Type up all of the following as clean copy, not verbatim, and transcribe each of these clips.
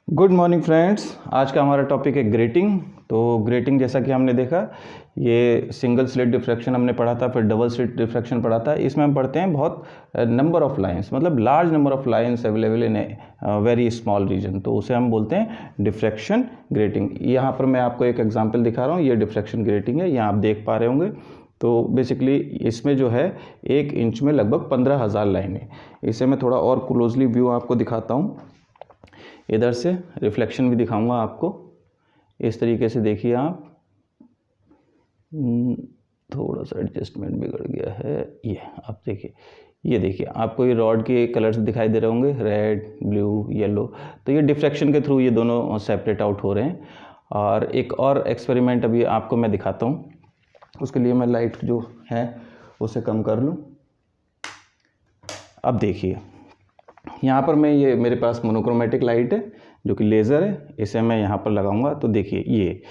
Good morning friends. आज का हमारा टॉपिक है ग्रेटिंग। तो ग्रेटिंग जैसा कि हमने देखा, ये सिंगल स्लिट डिफ्रैक्शन हमने पढ़ा था, फिर डबल स्लिट डिफ्रैक्शन पढ़ा था। इसमें हम पढ़ते हैं बहुत नंबर ऑफ लाइंस, मतलब large number of lines available in very small region, तो उसे हम बोलते हैं डिफ्रैक्शन ग्रेटिंग। यहाँ पर मैं आपको एक एग्जांपल दिखा रहा हूँ, ये डिफ्रैक्शन ग्रेटिंग है, यहाँ आप देख पा रहे होंगे। तो बेसिकली इसमें जो है 1 इंच में लगभग 15,000 लाइनें। इसे मैं थोड़ा और क्लोजली व्यू आपको दिखाता हूँ, इधर से रिफ्लेक्शन भी दिखाऊंगा आपको। इस तरीके से देखिए आप, थोड़ा सा एडजस्टमेंट बिगड़ गया है, ये आप देखिए, ये देखिए आपको ये रॉड के कलर्स दिखाई दे रहे होंगे, रेड, ब्लू, येलो। तो ये डिफ्रैक्शन के थ्रू ये दोनों सेपरेट आउट हो रहे हैं। और एक और एक्सपेरिमेंट अभी आपको मैं दिखाता हूँ, उसके लिए मैं लाइट जो है उसे कम कर लूँ। अब देखिए यहाँ पर मैं, ये मेरे पास मोनोक्रोमेटिक लाइट है जो कि लेज़र है, इसे मैं यहाँ पर लगाऊंगा। तो देखिए ये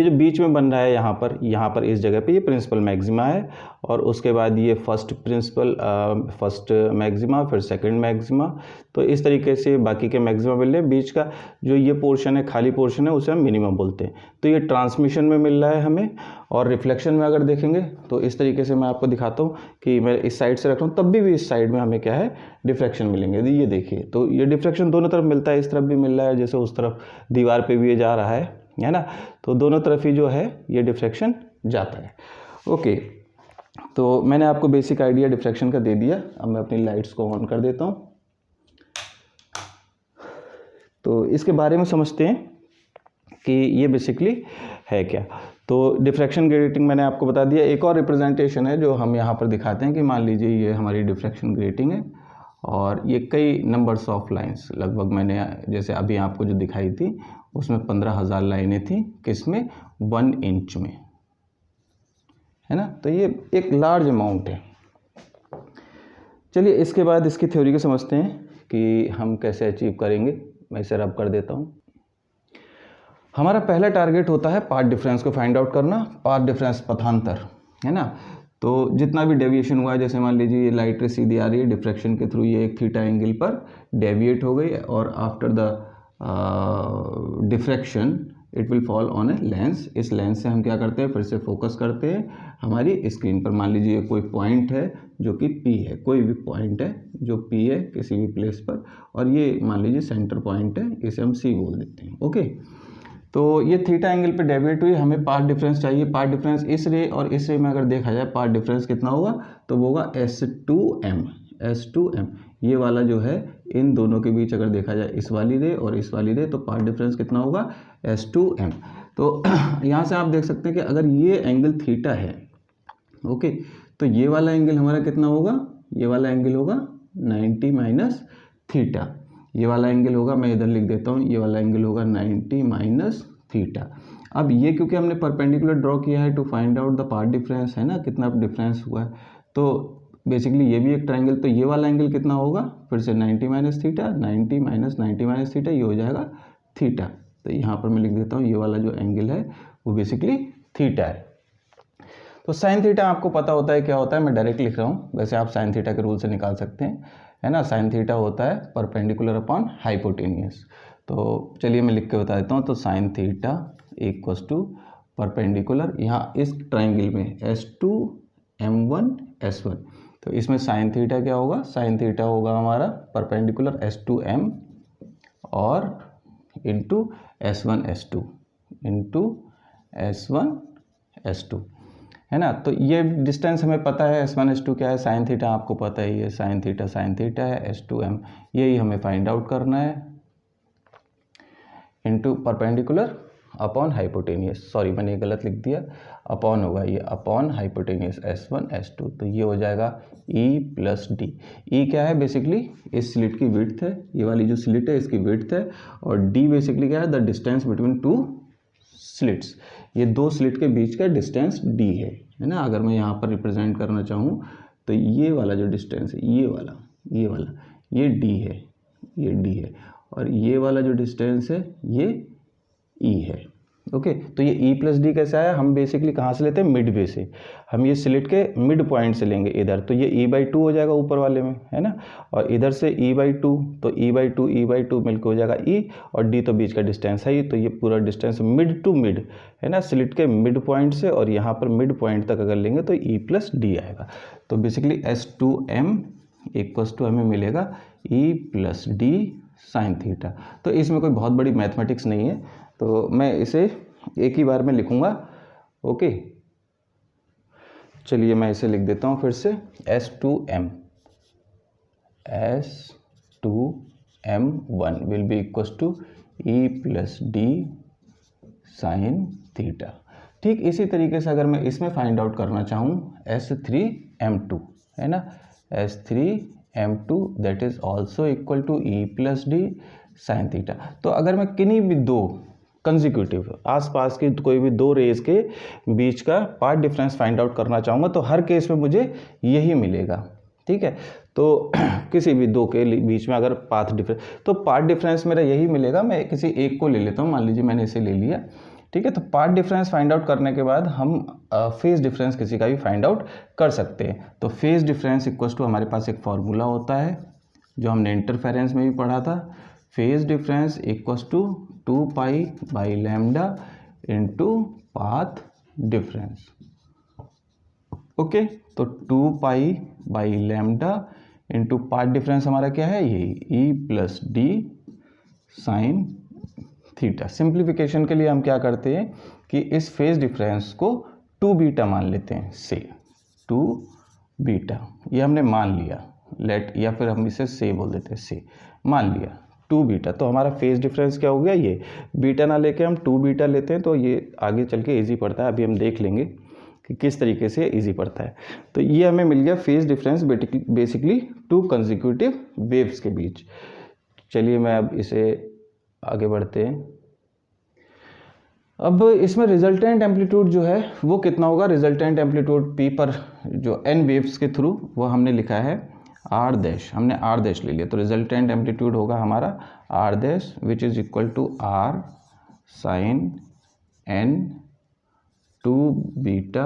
जो बीच में बन रहा है यहाँ पर इस जगह पे ये प्रिंसिपल मैक्सिमा है, और उसके बाद ये फर्स्ट मैक्सिमा, फिर सेकंड मैक्सिमा। तो इस तरीके से बाकी के मैक्सिमा मिल रहे हैं। बीच का जो ये पोर्शन है, खाली पोर्शन है, उसे हम मिनिमम बोलते हैं। तो ये ट्रांसमिशन में मिल रहा है हमें। और रिफ्लेक्शन में अगर देखेंगे तो इस तरीके से मैं आपको दिखाता हूँ कि मैं इस साइड से रख रहा हूँ, तब भी इस साइड में हमें क्या है, डिफ्रैक्शन मिलेंगे। ये देखिए, तो ये डिफ्रैक्शन दोनों तरफ मिलता है, इस तरफ भी मिल रहा है, जैसे उस तरफ दीवार पे भी ये जा रहा है ना। तो दोनों तरफ ही जो है ये डिफ्रैक्शन जाता है। ओके, तो मैंने आपको बेसिक आइडिया डिफ्रैक्शन का दे दिया। अब मैं अपनी लाइट्स को ऑन कर देता हूँ, तो इसके बारे में समझते हैं कि ये बेसिकली है क्या। तो डिफ्रैक्शन ग्रेटिंग मैंने आपको बता दिया। एक और रिप्रेजेंटेशन है जो हम यहाँ पर दिखाते हैं कि मान लीजिए ये हमारी डिफ्रैक्शन ग्रेटिंग है, और ये कई नंबर्स ऑफ लाइंस, लगभग मैंने जैसे अभी आपको जो दिखाई थी उसमें 15,000 लाइनें थी, किसमें, 1 इंच में, है ना। तो ये एक लार्ज अमाउंट है। चलिए इसके बाद इसकी थ्योरी को समझते हैं कि हम कैसे अचीव करेंगे। मैं इसे रब कर देता हूँ। हमारा पहला टारगेट होता है पाथ डिफरेंस को फाइंड आउट करना, पाथ डिफरेंस पथांतर, है ना। तो जितना भी डेविएशन हुआ है, जैसे मान लीजिए ये लाइट रे सीधी आ रही है, डिफ्रैक्शन के थ्रू ये एक थीटा एंगल पर डेविएट हो गई, और after the diffraction it will fall on a lens. इस लेंस से हम क्या करते हैं, फिर से फोकस करते हैं हमारी स्क्रीन पर। मान लीजिए कोई पॉइंट है जो कि P है, कोई भी पॉइंट है जो P है किसी भी प्लेस पर, और ये मान लीजिए सेंटर पॉइंट है, इसे हम C बोल देते हैं। ओके, तो ये थीटा एंगल पे डेविएट हुई, हमें पाथ डिफरेंस चाहिए। पाथ डिफरेंस इस रे और इस रे में अगर देखा जाए, पाथ डिफरेंस कितना होगा, तो वो होगा S2m। ये वाला जो है, इन दोनों के बीच अगर देखा जाए, इस वाली रे और इस वाली रे, तो पाथ डिफरेंस कितना होगा, S2m। तो यहाँ से आप देख सकते हैं कि अगर ये एंगल थीटा है, ओके, तो ये वाला एंगल हमारा कितना होगा, ये वाला एंगल होगा 90 माइनस थीटा। ये वाला एंगल होगा, मैं इधर लिख देता हूँ, ये वाला एंगल होगा 90 माइनस थीटा। अब ये क्योंकि हमने परपेंडिकुलर ड्रॉ किया है to find out the path difference, है ना, कितना डिफरेंस हुआ है, तो बेसिकली ये भी एक ट्राइंगल, तो ये वाला एंगल कितना होगा, फिर से 90 माइनस थीटा, 90 माइनस थीटा, ये हो जाएगा थीटा। तो यहाँ पर मैं लिख देता हूँ, ये वाला जो एंगल है वो बेसिकली थीटा है। तो साइन थीटा आपको पता होता है क्या होता है, मैं डायरेक्ट लिख रहा हूँ, वैसे आप साइन थीटा के रूल से निकाल सकते हैं, है ना। साइन थीटा होता है परपेंडिकुलर अपॉन हाइपोटेनियस। तो चलिए मैं लिख के बता देता हूँ। तो sine theta equals to perpendicular, यहाँ इस ट्राइंगल में S2 M1 S1, तो इसमें साइन थीटा क्या होगा, साइन थीटा होगा हमारा परपेंडिकुलर S2M और इंटू S1 S2, है ना। तो ये डिस्टेंस हमें पता है, S1 S2 क्या है, साइन थीटा आपको पता ही है, साइन थीटा है, S2M, यही हमें फाइंड आउट करना है, into perpendicular upon hypotenuse, sorry मैंने ये गलत लिख दिया, अपॉन होगा ये, अपॉन हाइपोटेनियस S1 S2, तो ये हो जाएगा E प्लस डी। E क्या है, बेसिकली इस स्लिट की विड्थ है, ये वाली जो स्लिट है इसकी विड्थ है, और D बेसिकली क्या है, the distance between two slits, ये दो स्लिट के बीच का डिस्टेंस D है ना। अगर मैं यहाँ पर रिप्रेजेंट करना चाहूँ तो ये वाला जो डिस्टेंस है, ये वाला ये D है, ये D है, और ये वाला जो डिस्टेंस है ये E है। ओके, तो ये ई प्लस डी कैसे आया, हम बेसिकली कहाँ से लेते हैं, मिड वे से, हम ये स्लिट के मिड पॉइंट से लेंगे इधर, तो ये ई बाई टू हो जाएगा ऊपर वाले में, है ना, और इधर से ई बाई टू, तो ई बाई टू मिलकर हो जाएगा ई, और डी तो बीच का डिस्टेंस है ही, तो ये पूरा डिस्टेंस मिड टू मिड है ना, स्लिट के मिड पॉइंट से और यहाँ पर मिड पॉइंट तक अगर लेंगे तो ई प्लस डी आएगा। तो बेसिकली S2m इक्वल्स टू हमें मिलेगा ई प्लस डी साइन थीटा। तो इसमें कोई बहुत बड़ी मैथमेटिक्स नहीं है, तो मैं इसे एक ही बार में लिखूंगा। ओके, चलिए मैं इसे लिख देता हूँ फिर से, S2m S2m1 will be equals to e plus d sine theta. ठीक इसी तरीके से अगर मैं इसमें फाइंड आउट करना चाहूँ S3m2 है ना, S3m2 that is also equal to e plus d sine theta. तो अगर मैं किन्हीं भी दो कंजिक्यूटिव आसपास की कोई भी दो रेज के बीच का पाथ डिफरेंस फाइंड आउट करना चाहूँगा तो हर केस में मुझे यही मिलेगा। ठीक है, तो किसी भी दो के बीच में अगर पाथ डिफरेंस, तो पाथ डिफरेंस मेरा यही मिलेगा। मैं किसी एक को ले लेता हूँ, मान लीजिए मैंने इसे ले लिया। ठीक है, तो पाथ डिफरेंस फाइंड आउट करने के बाद हम फेज डिफरेंस किसी का भी फाइंड आउट कर सकते हैं। तो फेज डिफरेंस इक्वल्स टू हमारे पास एक फॉर्मूला होता है जो हमने इंटरफेरेंस में भी पढ़ा था, phase difference equals to 2 pi by lambda into path difference. Okay, तो 2 pi by lambda into path difference हमारा क्या है, ये e plus d sine theta. Simplification के लिए हम क्या करते हैं कि इस फेज डिफरेंस को 2 बीटा मान लेते हैं, से 2 बीटा ये हमने मान लिया, लेट, या फिर हम इसे से बोल देते हैं, से मान लिया 2 बीटा। तो हमारा फेज डिफरेंस क्या हो गया, ये बीटा ना लेके हम 2 बीटा लेते हैं, तो ये आगे चल के ईजी पड़ता है। अभी हम देख लेंगे कि किस तरीके से ईजी पड़ता है। तो ये हमें मिल गया phase difference basically 2 consecutive waves के बीच। चलिए मैं अब इसे आगे बढ़ते हैं। अब इसमें रिजल्टेंट एम्पलीट्यूड जो है वो कितना होगा, रिजल्टेंट एम्पलीट्यूड पी पर जो n वेव्स के थ्रू वो हमने लिखा है आर डैश, हमने आर डैश ले लिया, तो रिजल्टेंट एम्पलीट्यूड होगा हमारा R dash which is equal to R sine n 2 beta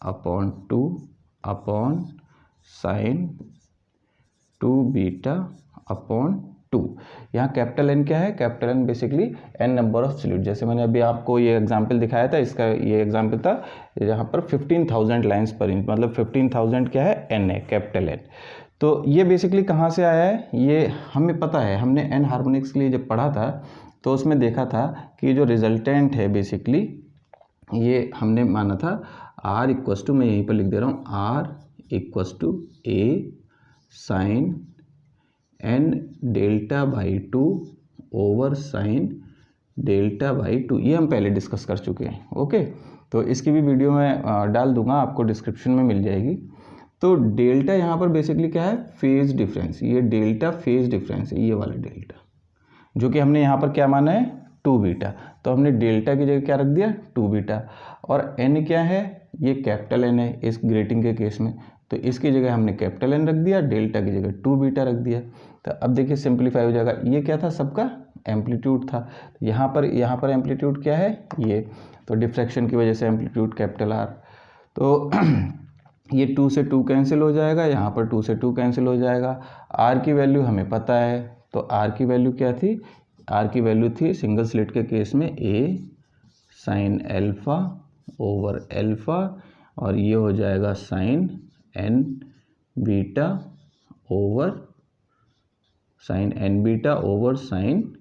upon 2 upon sine 2 beta upon 2। यहाँ कैपिटल N क्या है, capital N basically N number of सॉल्यूट। जैसे मैंने अभी आपको ये एग्जांपल दिखाया था, इसका ये एग्जांपल था जहाँ पर 15,000 लाइंस पर इंच, मतलब 15,000 क्या है, N है, कैपिटल N। तो ये बेसिकली कहाँ से आया है, ये हमें पता है, हमने N हार्मोनिक्स के लिए जब पढ़ा था तो उसमें देखा था कि जो रिजल्टेंट है बेसिकली ये हमने माना था R इक्वस टू, मैं यहीं पर लिख दे रहा हूँ, R equals to A sine n delta by 2 over sine delta by 2। ये हम पहले डिस्कस कर चुके हैं। ओके, तो इसकी भी वीडियो मैं डाल दूंगा, आपको डिस्क्रिप्शन में मिल जाएगी। तो डेल्टा यहाँ पर बेसिकली क्या है, फेज डिफरेंस, ये डेल्टा फेज डिफरेंस है, ये वाला डेल्टा, जो कि हमने यहाँ पर क्या माना है, 2 बीटा। तो हमने डेल्टा की जगह क्या रख दिया, 2 बीटा। और n क्या है, ये कैपिटल N है इस ग्रेटिंग के केस में, तो इसकी जगह हमने कैपिटल N रख दिया, डेल्टा की जगह 2 बीटा रख दिया। तो अब देखिए सिंप्लीफाई हो जाएगा। ये क्या था, सबका एम्पलीट्यूड था। यहाँ पर एम्पलीट्यूड क्या है, ये, तो डिफ्रैक्शन की वजह से एम्पलीट्यूड कैपिटल R। तो ये 2 से 2 कैंसिल हो जाएगा, यहाँ पर 2 से 2 कैंसिल हो जाएगा। R की वैल्यू हमें पता है, तो R की वैल्यू क्या थी, R की वैल्यू थी सिंगल स्लिट के केस में A sine alpha over alpha, और ये हो जाएगा sine n beta over sine n beta over sine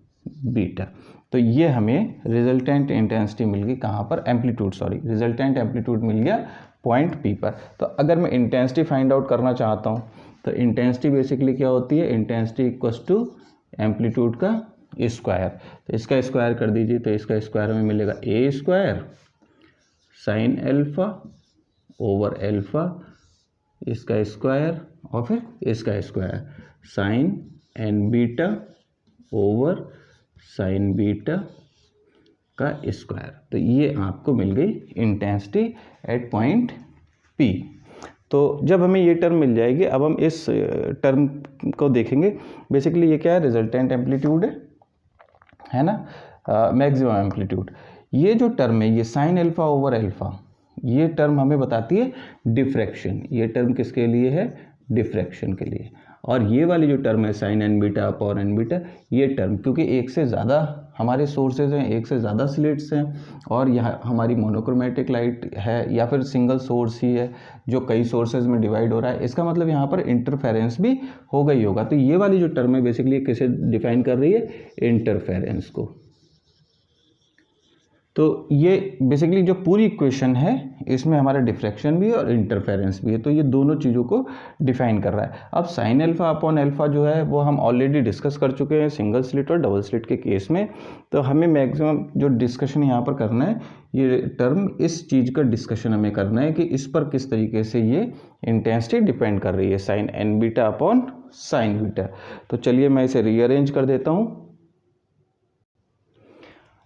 beta. तो ये हमें रिजल्टेंट इंटेंसिटी मिल गई कहाँ पर, एम्पलीट्यूड, सॉरी, रिजल्टेंट एम्पलीट्यूड मिल गया पॉइंट P पर। तो अगर मैं इंटेंसिटी फाइंड आउट करना चाहता हूँ तो इंटेंसिटी बेसिकली क्या होती है, इंटेंसिटी इक्वल्स टू एम्पलीट्यूड का स्क्वायर। तो इसका स्क्वायर कर दीजिए, तो इसका स्क्वायर हमें मिलेगा A square sine alpha over alpha, इसका स्क्वायर, और फिर इसका square sine n beta over sine beta का स्क्वायर। तो ये आपको मिल गई इंटेंसिटी एट पॉइंट P। तो जब हमें ये टर्म मिल जाएगी, अब हम इस टर्म को देखेंगे। बेसिकली ये क्या है, रिजल्टेंट एम्पलीट्यूड है ना, मैक्सिमम एम्पलीट्यूड। ये जो टर्म है, ये साइन अल्फा ओवर अल्फा, ये टर्म हमें बताती है डिफ्रैक्शन। ये टर्म किसके लिए है? डिफ्रैक्शन के लिए। और ये वाली जो टर्म है sine n beta upon n beta, ये टर्म क्योंकि एक से ज़्यादा हमारे सोर्सेज हैं, एक से ज़्यादा स्लिट्स हैं, और यहाँ हमारी मोनोक्रोमेटिक लाइट है या फिर सिंगल सोर्स ही है जो कई सोर्सेज में डिवाइड हो रहा है, इसका मतलब यहाँ पर इंटरफेरेंस भी हो गई होगा। तो ये वाली जो टर्म है बेसिकली किसे डिफाइन कर रही है? इंटरफेरेंस को। तो ये बेसिकली जो पूरी इक्वेशन है इसमें हमारा डिफ्रैक्शन भी और इंटरफेरेंस भी है, तो ये दोनों चीज़ों को डिफाइन कर रहा है। अब साइन अल्फा अपॉन अल्फा जो है वो हम ऑलरेडी डिस्कस कर चुके हैं सिंगल स्लिट और डबल स्लिट के केस में। तो हमें मैक्सिमम जो डिस्कशन यहाँ पर करना है, ये टर्म इस चीज़ का डिस्कशन हमें करना है कि इस पर किस तरीके से ये इंटेंसिटी डिपेंड कर रही है, sine n beta upon sine beta. तो चलिए मैं इसे रीअरेंज कर देता हूँ।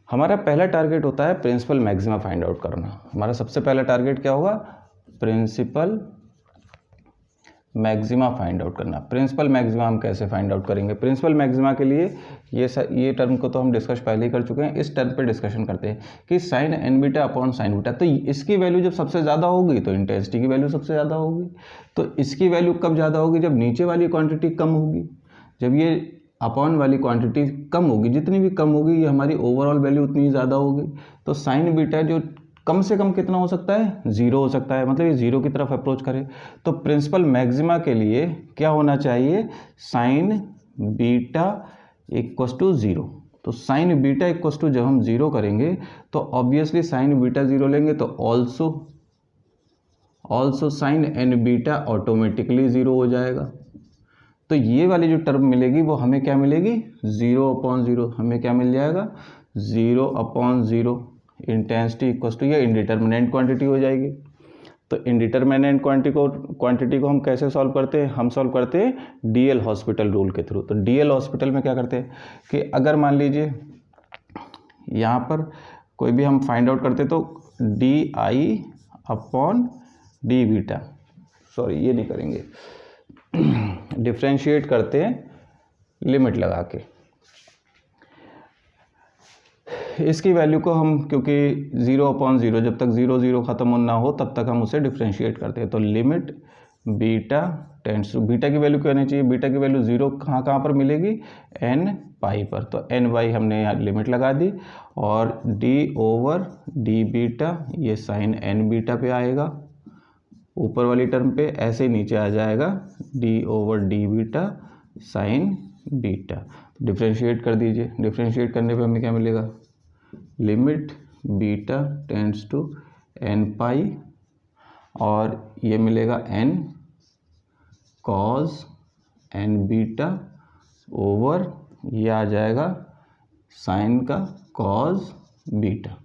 हमारा पहला टारगेट होता है प्रिंसिपल मैक्सिमा फाइंड आउट करना। हमारा सबसे पहला टारगेट क्या होगा? प्रिंसिपल मैक्सिमा फाइंड आउट करना। प्रिंसिपल मैक्सिमा हम कैसे फाइंड आउट करेंगे? प्रिंसिपल मैक्सिमा के लिए ये टर्म को तो हम डिस्कस पहले ही कर चुके हैं, इस टर्म पे डिस्कशन करते हैं कि sine n beta upon sine beta. तो इसकी वैल्यू जब सबसे ज़्यादा होगी तो इंटेंसिटी की वैल्यू सबसे ज़्यादा होगी। तो इसकी वैल्यू कब ज़्यादा होगी? जब नीचे वाली क्वांटिटी कम होगी। जब ये अपॉन वाली क्वांटिटी कम होगी, जितनी भी कम होगी ये हमारी ओवरऑल वैल्यू उतनी ही ज़्यादा होगी। तो साइन बीटा जो कम से कम कितना हो सकता है? 0 हो सकता है, मतलब ये 0 की तरफ अप्रोच करे। तो प्रिंसिपल मैक्सिमा के लिए क्या होना चाहिए? Sine beta equals to 0। तो साइन बीटा इक्वस टू जब हम 0 करेंगे तो ऑब्वियसली साइन बीटा 0 लेंगे तो also sine n beta automatically 0 हो जाएगा। तो ये वाली जो टर्म मिलेगी वो हमें क्या मिलेगी? 0/0। हमें क्या मिल जाएगा? 0/0 इंटेंसिटी इक्वस टू, ये इंडिटर्मिनेंट क्वांटिटी हो जाएगी। तो इंडिटर्मिनेंट क्वांटिटी को हम कैसे सॉल्व करते हैं? हम सॉल्व करते हैं डीएल हॉस्पिटल रूल के थ्रू। तो डीएल हॉस्पिटल में क्या करते हैं कि अगर मान लीजिए यहाँ पर कोई भी हम फाइंड आउट करते तो डी आई अपॉन डी बीटा, सॉरी ये नहीं करेंगे, डिफ्रेंशिएट करते हैं लिमिट लगा के। इसकी वैल्यू को हम क्योंकि 0/0 जब तक 0 ख़त्म ना हो तब तक हम उसे डिफ्रेंशिएट करते हैं। तो limit beta tends to, beta की वैल्यू क्या होनी चाहिए? बीटा की वैल्यू 0 कहाँ पर मिलेगी? n पाई पर। तो n बाई हमने यहाँ लिमिट लगा दी, और d/d बीटा ये साइन n बीटा पे आएगा ऊपर वाली टर्म पे, ऐसे ही नीचे आ जाएगा d/d beta sine beta. Differentiate कर दीजिए। डिफ्रेंशिएट करने पे हमें क्या मिलेगा? Limit beta tends to n pi, और ये मिलेगा n cos n beta over ये आ जाएगा साइन का कॉस बीटा।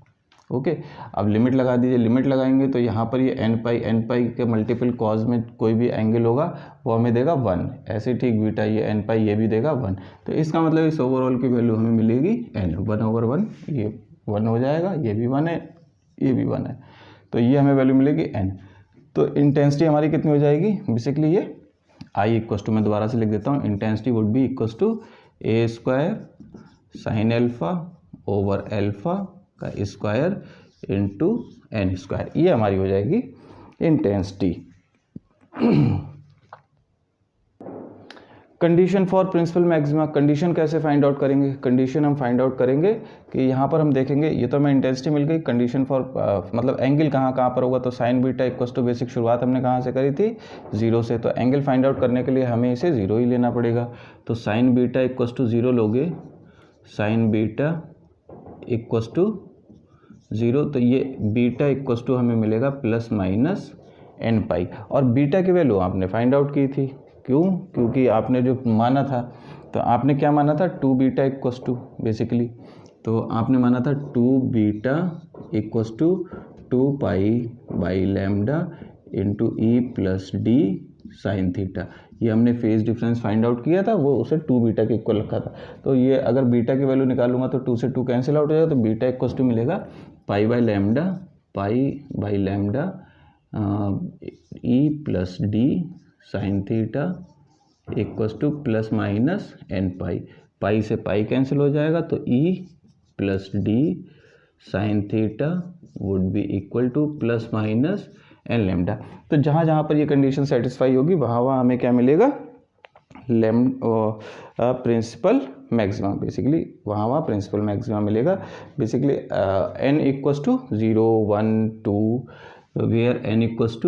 ओके, अब लिमिट लगा दीजिए। लिमिट लगाएंगे तो यहाँ पर ये n पाई के मल्टीपल कॉज में कोई भी एंगल होगा वो हमें देगा 1। ऐसे ठीक बीटा ये n पाई ये भी देगा 1। तो इसका मतलब इस ओवरऑल की वैल्यू हमें मिलेगी n 1/1। ये 1 हो जाएगा, ये भी 1 है, ये भी 1 है, तो ये हमें वैल्यू मिलेगी n। तो इंटेंसिटी हमारी कितनी हो जाएगी? बेसिकली ये I इक्वस टू, मैं दोबारा से लिख देता हूँ, intensity would be equals to a square sine alpha over alpha का स्क्वायर इंटू n स्क्वायर। ये हमारी हो जाएगी intensity. Condition for principal maxima. Condition कैसे फाइंड आउट करेंगे? कंडीशन हम फाइंड आउट करेंगे कि यहाँ पर हम देखेंगे, ये तो हमें इंटेंसिटी मिल गई। कंडीशन फॉर मतलब एंगल कहाँ पर होगा? तो sine beta equals to, basic शुरुआत हमने कहाँ से करी थी? 0 से। तो एंगल फाइंड आउट करने के लिए हमें इसे 0 ही लेना पड़ेगा। तो साइन बीटा इक्वस टू 0 लोगे, साइन बीटा इक्वस टू 0, तो ये बीटा इक्वस टू हमें मिलेगा प्लस माइनस n पाई। और बीटा की वैल्यू आपने फाइंड आउट की थी। क्यों? क्योंकि आपने जो माना था, तो आपने क्या माना था? 2 बीटा इक्वस टू, बेसिकली तो आपने माना था 2 beta equals to 2 pi by lambda into e plus d sine theta. ये हमने फेज डिफरेंस फाइंड आउट किया था, वो उसे 2 बीटा के इक्वल रखा था। तो ये अगर बीटा की वैल्यू निकालूंगा तो 2 से 2 कैंसिल आउट हो जाएगा, तो बीटा इक्वस टू मिलेगा pi by lambda e plus d sine theta equals to plus minus n pi. Pi से पाई कैंसिल हो जाएगा, तो e plus d sine theta would be equal to plus minus n lambda. तो जहाँ जहाँ पर ये कंडीशन सेटिस्फाई होगी वहाँ वहाँ हमें क्या मिलेगा, प्रिंसिपल मैक्सिमा, बेसिकली वहाँ वहाँ प्रिंसिपल मैक्सिमा मिलेगा। Basically n equals to 0 1 2 where n equals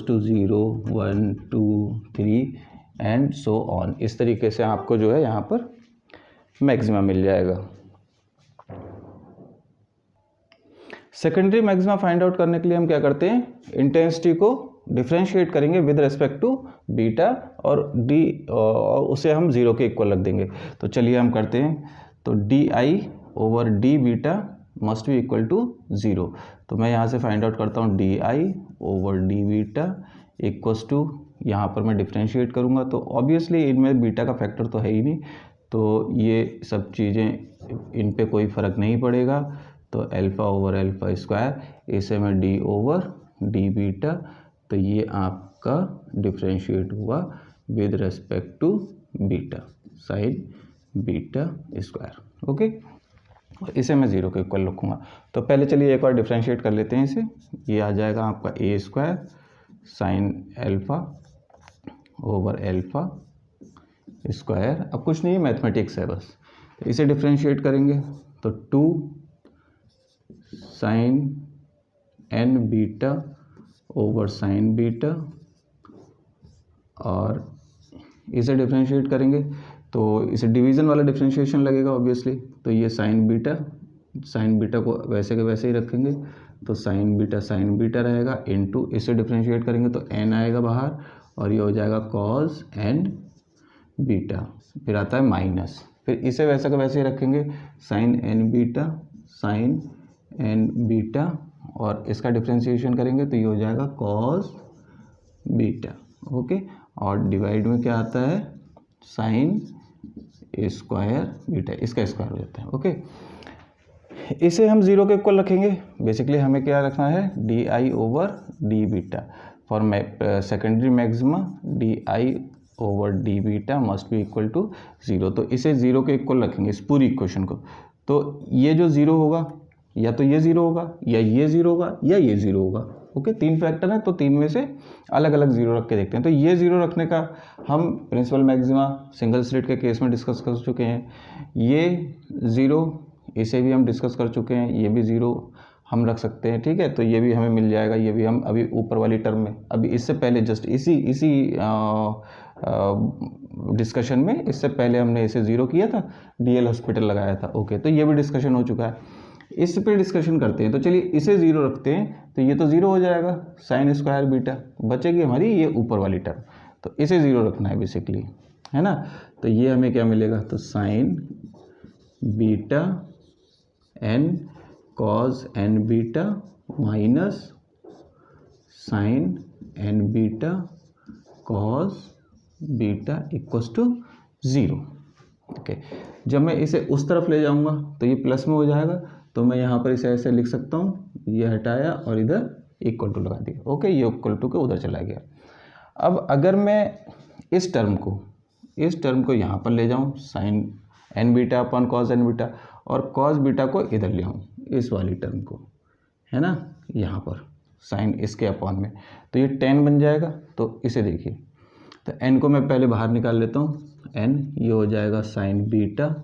to 0 1 2 3 and so on. इस तरीके से आपको जो है यहाँ पर मैक्सिमा मिल जाएगा। सेकेंडरी मैक्सिमा फाइंड आउट करने के लिए हम क्या करते हैं, इंटेंसिटी को डिफ्रेंशिएट करेंगे विद रिस्पेक्ट टू बीटा और डी, और उसे हम 0 के इक्वल रख देंगे। तो चलिए हम करते हैं। तो d I over d beta must be equal to 0। तो मैं यहाँ से फाइंड आउट करता हूँ d I over d beta equals to, यहाँ पर मैं डिफ्रेंशिएट करूँगा तो ऑब्वियसली इनमें बीटा का फैक्टर तो है ही नहीं, तो ये सब चीज़ें इन पे कोई फ़र्क नहीं पड़ेगा। तो अल्फ़ा ओवर अल्फ़ा स्क्वायर, इसे मैं डी ओवर डी बीटा, तो ये आपका डिफ्रेंशिएट हुआ with respect to beta sine beta square. Okay, और इसे मैं 0 के इक्वल रखूँगा। तो पहले चलिए एक बार डिफ्रेंशिएट कर लेते हैं इसे। ये आ जाएगा आपका a square sine alpha over alpha square. अब कुछ नहीं है, मैथमेटिक्स है बस। तो इसे डिफ्रेंशिएट करेंगे तो 2 sine n beta over sine beta, और इसे डिफ्रेंशिएट करेंगे तो इसे डिवीज़न वाला डिफ्रेंशिएशन लगेगा ऑब्वियसली। तो ये साइन बीटा को वैसे के वैसे ही रखेंगे, तो साइन बीटा रहेगा इनटू, इसे डिफ्रेंशिएट करेंगे तो एन आएगा बाहर, और ये हो जाएगा कॉस एन बीटा, फिर आता है माइनस, फिर इसे वैसा का वैसे ही रखेंगे साइन एन बीटा, और इसका डिफ्रेंशिएशन करेंगे तो ये हो जाएगा कॉस बीटा। ओके, और डिवाइड में क्या आता है साइन स्क्वायर बीटा, इसका स्क्वायर हो जाता है। ओके, इसे हम 0 के इक्वल रखेंगे। बेसिकली हमें क्या रखना है, d I over d beta for secondary maxima, d I over d beta must be equal to 0। तो इसे 0 के इक्वल रखेंगे इस पूरी इक्वेशन को। तो ये जो 0 होगा, या तो ये 0 होगा, या ये 0 होगा, या ये 0 होगा। ओके, 3 फैक्टर हैं तो 3 में से अलग अलग 0 रख के देखते हैं। तो ये 0 रखने का हम प्रिंसिपल मैक्सिमा सिंगल स्लिट के केस में डिस्कस कर चुके हैं। ये 0, इसे भी हम डिस्कस कर चुके हैं, ये भी 0 हम रख सकते हैं। ठीक है, तो ये भी हमें मिल जाएगा। ये भी हम अभी ऊपर वाली टर्म में, अभी इससे पहले जस्ट इसी डिस्कशन में, इससे पहले हमने इसे 0 किया था, डीएल हॉस्पिटल लगाया था। ओके, तो ये भी डिस्कशन हो चुका है। इस पे डिस्कशन करते हैं। तो चलिए इसे 0 रखते हैं, तो ये तो 0 हो जाएगा, साइन स्क्वायर बीटा बचेगी हमारी ये ऊपर वाली टर्म, तो इसे 0 रखना है बेसिकली, है ना। तो ये हमें क्या मिलेगा, तो sine beta n cos n beta minus sine n beta cos beta equals to 0। Okay, जब मैं इसे उस तरफ ले जाऊंगा तो ये प्लस में हो जाएगा, तो मैं यहाँ पर इसे ऐसे लिख सकता हूँ, ये हटाया और इधर इक्वल टू लगा दिया। ओके, ये इक्वल टू के उधर चला गया। अब अगर मैं इस टर्म को यहाँ पर ले जाऊँ, sine n beta upon cos n beta, और कॉस बीटा को इधर ले आऊँ, इस वाली टर्म को, है ना, यहाँ पर साइन इसके अपॉन में, तो ये टेन बन जाएगा। तो इसे देखिए, तो एन को मैं पहले बाहर निकाल लेता हूँ, एन ये हो जाएगा साइन बीटा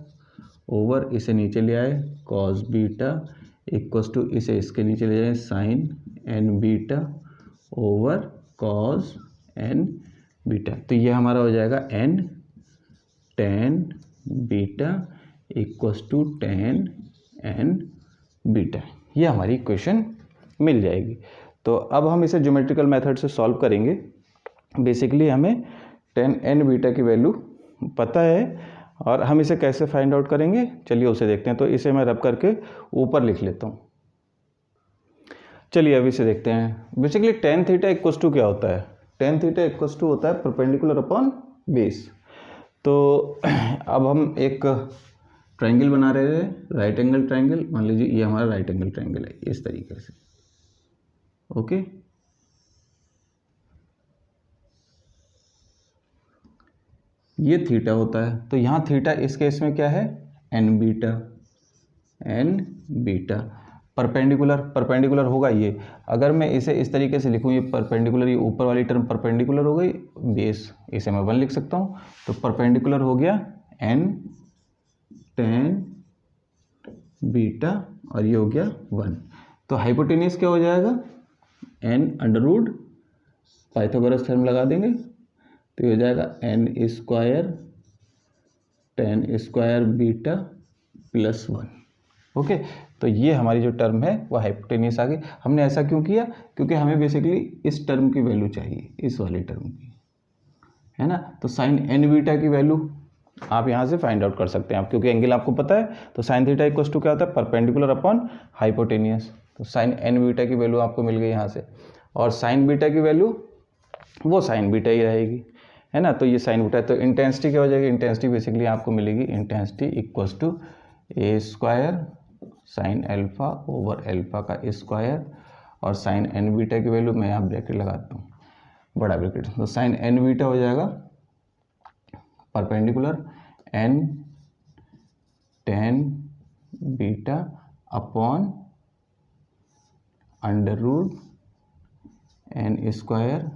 ओवर, इसे नीचे ले आए कॉस बीटा इक्वल्स टू, इसे इसके नीचे ले जाए sine n beta over cos n beta. तो ये हमारा हो जाएगा n tan beta equals to tan n beta. ये हमारी इक्वेशन मिल जाएगी। तो अब हम इसे ज्योमेट्रिकल मेथड से सॉल्व करेंगे। बेसिकली हमें टेन एन बीटा की वैल्यू पता है, और हम इसे कैसे फाइंड आउट करेंगे चलिए उसे देखते हैं। तो इसे मैं रब करके ऊपर लिख लेता हूँ। चलिए अभी इसे देखते हैं। Basically tan theta equals to क्या होता है, टेन थीटा इक्वल्स टू होता है परपेंडिकुलर अपॉन बेस। तो अब हम एक ट्राइंगल बना रहे हैं, राइट एंगल ट्राइंगल। मान लीजिए ये हमारा राइट एंगल ट्राइंगल है इस तरीके से। ओके, ये थीटा होता है, तो यहाँ थीटा इस केस में क्या है, n beta. N beta. Perpendicular होगा ये, अगर मैं इसे इस तरीके से लिखूँ, ये परपेंडिकुलर, ये ऊपर वाली टर्म परपेंडिकुलर हो गई, बेस इसे मैं 1 लिख सकता हूँ, तो परपेंडिकुलर हो गया एन टेन बीटा और ये हो गया 1। तो हाइपोटेन्यूज क्या हो जाएगा, n under root, Pythagoras theorem लगा देंगे तो ये हो जाएगा n square tan square beta plus 1। Okay, तो ये हमारी जो टर्म है वो हाइपोटेन्यूस आ गई। हमने ऐसा क्यों किया, क्योंकि हमें बेसिकली इस टर्म की वैल्यू चाहिए, इस वाली टर्म की, है ना। तो साइन एन बीटा की वैल्यू आप यहाँ से फाइंड आउट कर सकते हैं आप, क्योंकि एंगल आपको पता है। तो साइन थीटा इक्वल्स टू क्या होता है, परपेंडिकुलर अपॉन हाइपोटेनियस। तो साइन एन बीटा की वैल्यू आपको मिल गई यहाँ से, और साइन बीटा की वैल्यू वो साइन बीटा ही रहेगी, है ना। तो ये साइन बीटा, तो इंटेंसिटी क्या हो जाएगी, इंटेंसिटी बेसिकली आपको मिलेगी, intensity equals to a square sine alpha over alpha का स्क्वायर, और साइन एन बीटा की वैल्यू मैं यहाँ ब्रैकेट लगाता हूँ, बड़ा ब्रैकेट। तो साइन एन बीटा हो जाएगा perpendicular n tan beta upon under root n square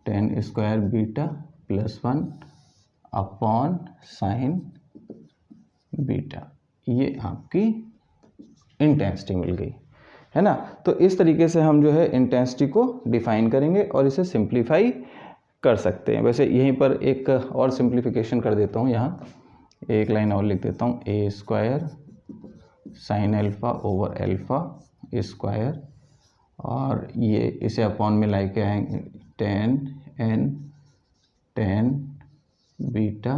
tan square beta plus 1 upon sine beta. ये आपकी इंटेंसिटी मिल गई, है ना। तो इस तरीके से हम जो है इंटेंसिटी को डिफाइन करेंगे और इसे सिंप्लीफाई कर सकते हैं। वैसे यहीं पर एक और सिंप्लीफिकेशन कर देता हूँ, यहाँ एक लाइन और लिख देता हूँ, a square sine alpha over alpha square, और ये इसे अपॉन में ला के आएंगे tan n tan beta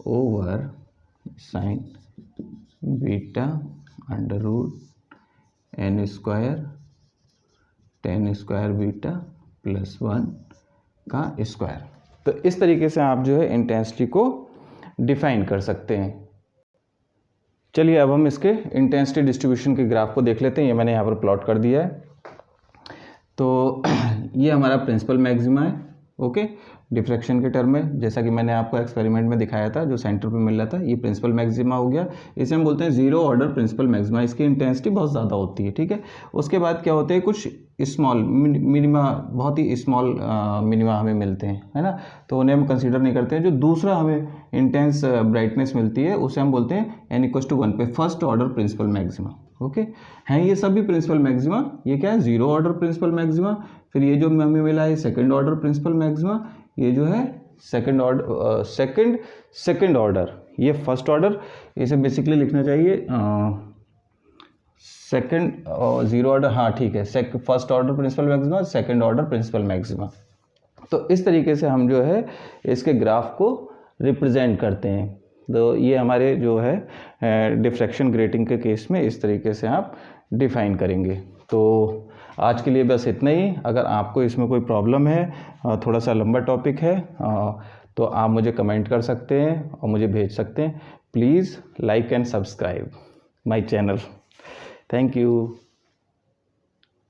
over sine beta under root n square tan square beta plus 1 का स्क्वायर। तो इस तरीके से आप जो है इंटेंसिटी को डिफाइन कर सकते हैं। चलिए अब हम इसके इंटेंसिटी डिस्ट्रीब्यूशन के ग्राफ को देख लेते हैं। ये मैंने यहाँ पर प्लॉट कर दिया है। तो ये हमारा प्रिंसिपल मैक्सिमा है, ओके, डिफ्रैक्शन के टर्म में, जैसा कि मैंने आपको एक्सपेरिमेंट में दिखाया था, जो सेंटर पे मिल रहा था। ये प्रिंसिपल मैक्सिमा हो गया, इसे हम बोलते हैं जीरो ऑर्डर प्रिंसिपल मैक्सिमा। इसकी इंटेंसिटी बहुत ज़्यादा होती है, ठीक है। उसके बाद क्या होते हैं, कुछ स्मॉल मिनिमा, बहुत ही स्मॉल मिनिमा हमें मिलते हैं, है ना। तो उन्हें हम कंसीडर नहीं करते हैं। जो दूसरा हमें इंटेंस ब्राइटनेस मिलती है उसे हम बोलते हैं n=1 पे first order principal maxima, okay. हैं ये सभी प्रिंसिपल मैक्सिमा। ये क्या है, जीरो ऑर्डर प्रिंसिपल मैक्सिमा। फिर ये जो हमें मिला है सेकंड ऑर्डर प्रिंसिपल मैक्सिमा, ये जो है सेकंड ऑर्डर सेकंड ऑर्डर, ये फर्स्ट ऑर्डर। इसे बेसिकली लिखना चाहिए सेकंड जीरो ऑर्डर, हाँ ठीक है, first order principal maxima, second order principal maxima. तो इस तरीके से हम जो है इसके ग्राफ को रिप्रेजेंट करते हैं। तो ये हमारे जो है डिफ्रैक्शन ग्रेटिंग के केस में इस तरीके से आप डिफाइन करेंगे। तो आज के लिए बस इतना ही। अगर आपको इसमें कोई प्रॉब्लम है, थोड़ा सा लंबा टॉपिक है, तो आप मुझे कमेंट कर सकते हैं और मुझे भेज सकते हैं। Please like and subscribe my channel. Thank you.